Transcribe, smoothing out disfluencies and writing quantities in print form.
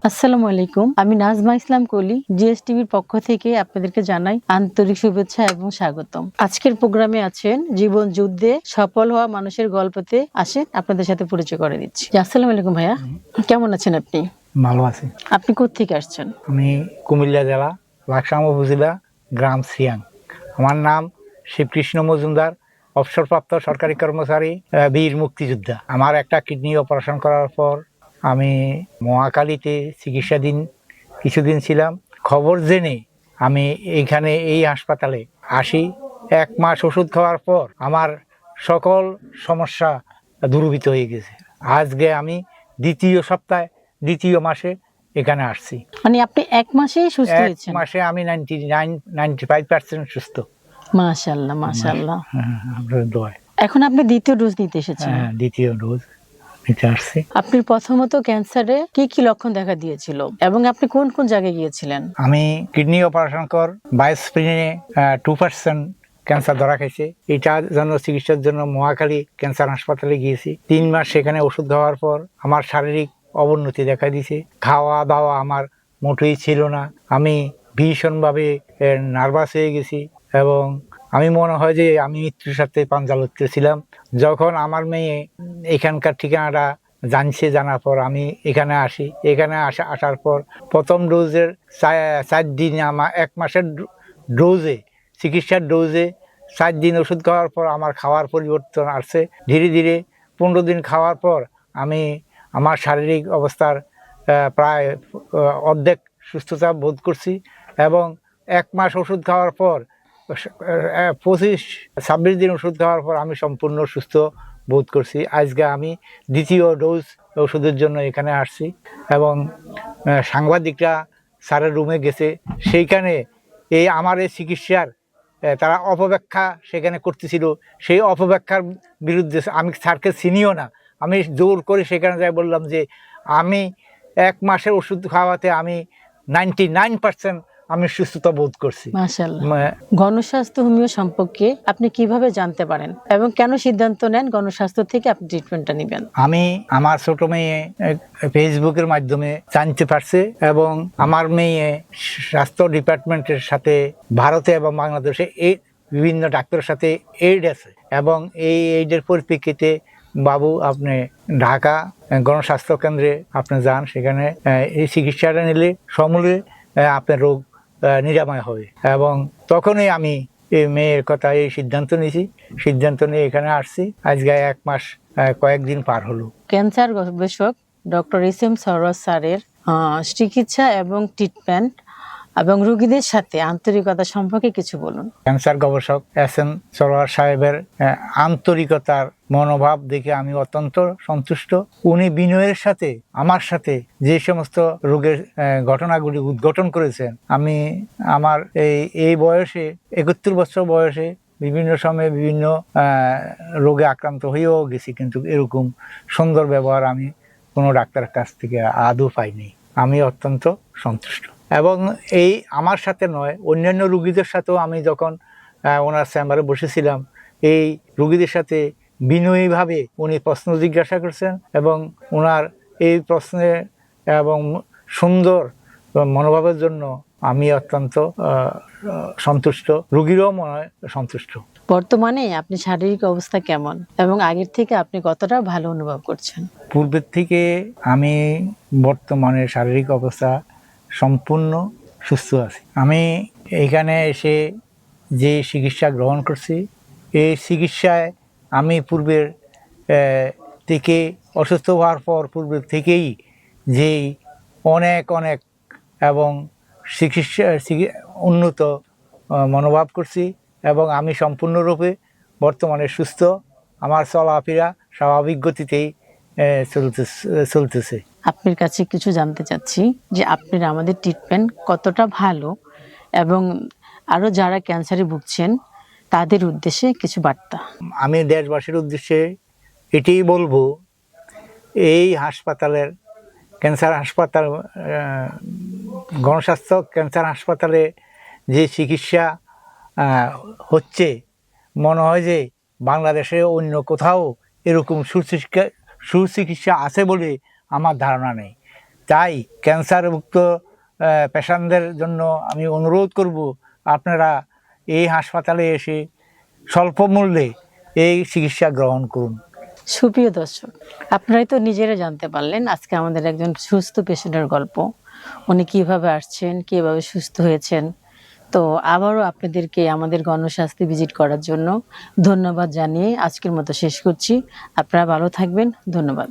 আসসালামু আলাইকুম। আমি নাজমা ইসলাম কলি জিএসটিভির পক্ষ থেকে আপনাদেরকে জানাই আন্তরিক শুভেচ্ছা এবং স্বাগতম। আজকের প্রোগ্রামে আছেন জীবন যুদ্ধে সফল হওয়া মানুষের গল্পতে আসেন আপনাদের সাথে পরিচয় করে দিচ্ছি। আসসালামু আলাইকুম ভাইয়া, কেমন আছেন আপনি? ভালো আছি। আপনি কোত্থেকে আসছেন? আমি কুমিল্লা জেলা লাকসাম উপজেলা গ্রাম সিয়াং। আমার নাম শিবকৃষ্ণ মজুমদার, অবসরপ্রাপ্ত সরকারি কর্মচারী, বীর মুক্তিযোদ্ধা। আমার একটা কিডনি অপারেশন করার পর আমি মহাকালীতে চিকিৎসাধীন কিছুদিন ছিলাম। খবর জেনে আমি এইখানে এই হাসপাতালে আসি। 1 মাস ওষুধ খাওয়ার পর আমার সকল সমস্যা দূরীভূত হয়ে গেছে। আজকে আমি দ্বিতীয় মাসে এখানে আসছি। মানে আপনি 1 মাসেই সুস্থ 1 হয়েছেন? মাসে আমি 95% সুস্থ। মাশাআল্লাহ মাশাআল্লাহ। আপনার দোয়ায়। এখন আপনি দ্বিতীয় ডোজ নিতে এসেছেন? হ্যাঁ, দ্বিতীয় ডোজ নিতে আসছি। আপনার প্রথমত ক্যান্সারে কি লক্ষণ দেখা দিয়েছিল এবং আপনি কোন কোন জায়গায় গিয়েছিলেন? আমি কিডনি অপারেশন কর বায়োস্প্রিনে 2% ক্যান্সার ধরা খাইছে। এটার জন্য চিকিৎসার জন্য মহাখালী ক্যান্সার হাসপাতালে গিয়েছি। 3 মাস সেখানে ওষুধ খাওয়ার পর আমার শারীরিক অবনতি দেখা দিয়েছে। খাওয়া দাওয়া আমার মোটেই ছিল না। আমি ভীষণভাবে নার্ভাস হয়ে গেছি এবং আমি মনে হয় যে আমি মৃত্যুর সাথে পাঞ্জা লড়তেছিলাম। যখন আমার মেয়ে এখানকার ঠিকানাটা জানার পর আমি এখানে আসি। এখানে আসার পর প্রথম ডোজের 4 দিন আমার 1 মাসের ডোজে চিকিৎসার ডোজে 4 দিন ওষুধ খাওয়ার পর আমার খাওয়ার পরিবর্তন আসছে। ধীরে ধীরে 15 দিন খাওয়ার পর আমি আমার শারীরিক অবস্থার প্রায় অর্ধেক সুস্থতা বোধ করছি এবং 1 মাস ওষুধ খাওয়ার পর 25-26 দিন ওষুধ খাওয়ার পর আমি সম্পূর্ণ সুস্থ বোধ করছি। আজকে আমি দ্বিতীয় ডোজ ওষুধের জন্য এখানে আসছি এবং সাংবাদিকরা স্যারের রুমে গেছে। সেইখানে আমার এই চিকিৎসার তারা অপব্যাখ্যা সেখানে করতেছিল। সেই অপব্যাখ্যার বিরুদ্ধে আমি স্যারকে চিনিও না। আমি জোর করে সেখানে যাই বললাম যে আমি 1 মাসের ওষুধ খাওয়াতে আমি 99% আমি সুস্থতা বোধ করছি। মাশাআল্লাহ। গণস্বাস্থ্য হোমিও সম্পর্কে আপনি কিভাবে জানতে পারেন এবং কেন সিদ্ধান্ত নেন গণস্বাস্থ্য থেকে আপনি ট্রিটমেন্টটা নেবেন? আমি আমার ছোট মেয়ে ফেসবুকের মাধ্যমে জানতে পারছে এবং আমার মেয়ে স্বাস্থ্য ডিপার্টমেন্টের সাথে ভারতে এবং বাংলাদেশে এই বিভিন্ন ডাক্তারের সাথে এইড আছে এবং এই এইডের পরিপ্রেক্ষিতে বাবু আপনি ঢাকা গণস্বাস্থ্য কেন্দ্রে আপনি যান। সেখানে এই চিকিৎসাটা নিলে সমূলে আপনার রোগ নিরাময় হবে এবং তখনই আমি এই মেয়ের কথা এই সিদ্ধান্ত নিয়ে এখানে আসছি। আজকে 1 মাস কয়েকদিন পার হলো। ক্যান্সার গবেষক ডক্টর এস.এম. সরোয়ার স্যারের চিকিৎসা এবং ট্রিটমেন্ট এবং রোগীদের সাথে আন্তরিকতা সম্পর্কে কিছু বলুন। ক্যান্সার গবেষক এস.এম. সরোয়ার সাহেবের আন্তরিকতার মনোভাব দেখে আমি অত্যন্ত সন্তুষ্ট। উনি বিনয়ের সাথে আমার সাথে যে সমস্ত রোগের ঘটনাগুলি উদ্ঘাটন করেছেন, আমি আমার এই বয়সে 71 বছর বয়সে বিভিন্ন সময়ে বিভিন্ন রোগে আক্রান্ত হয়েও গেছি, কিন্তু এরকম সুন্দর ব্যবহার আমি কোনো ডাক্তারের কাছ থেকে আদৌ পাইনি। আমি অত্যন্ত সন্তুষ্ট এবং এই আমার সাথে নয়, অন্যান্য রোগীদের সাথেও আমি যখন ওনার চেম্বারে বসেছিলাম, এই রোগীদের সাথে বিনয়ীভাবে উনি প্রশ্ন জিজ্ঞাসা করছেন এবং ওনার এই প্রশ্নে এবং সুন্দর মনোভাবের জন্য আমি অত্যন্ত সন্তুষ্ট, রোগীরাও মনে হয় সন্তুষ্ট। বর্তমানে আপনি শারীরিক অবস্থা কেমন এবং আগের থেকে আপনি কতটা ভালো অনুভব করছেন? পূর্বের থেকে আমি বর্তমানে শারীরিক অবস্থা সম্পূর্ণ সুস্থ আছি। আমি এখানে এসে যে চিকিৎসা গ্রহণ করছি, এই চিকিৎসায় আমি পূর্বের থেকে অসুস্থ হওয়ার পর পূর্বের থেকেই যেই অনেক এবং চিকিৎসা উন্নত মনোভাব করছি এবং আমি সম্পূর্ণরূপে বর্তমানে সুস্থ। আমার চলাফেরা স্বাভাবিক গতিতেই চলতেছে। আপনার কাছে কিছু জানতে চাচ্ছি যে আপনার আমাদের ট্রিটমেন্ট কতটা ভালো এবং আরো যারা ক্যান্সারে ভুগছেন তাদের উদ্দেশ্যে কিছু বার্তা। আমি দেশবাসীর উদ্দেশ্যে এটাই বলবো, এই হাসপাতালের ক্যান্সার হাসপাতাল গণস্বাস্থ্য ক্যান্সার হাসপাতালে যে চিকিৎসা হচ্ছে, মনে হয় যে বাংলাদেশে অন্য কোথাও এরকম সুচিকিৎসা আছে বলে আমার ধারণা নেই। তাই ক্যান্সারমুক্ত পেশেন্টদের জন্য আমি অনুরোধ করব, আপনারা এই হাসপাতালে এসে স্বল্প মূল্যে এই চিকিৎসা গ্রহণ করুন। সুপ্রিয় দর্শক, আপনারাই তো নিজেরা জানতে পারলেন আজকে আমাদের একজন সুস্থ পেশেন্টের গল্প। উনি কিভাবে আসছেন, কিভাবে সুস্থ হয়েছেন। তো আবারও আপনাদেরকে আমাদের গণস্বাস্থ্য ভিজিট করার জন্য ধন্যবাদ জানিয়ে আজকের মতো শেষ করছি। আপনারা ভালো থাকবেন। ধন্যবাদ।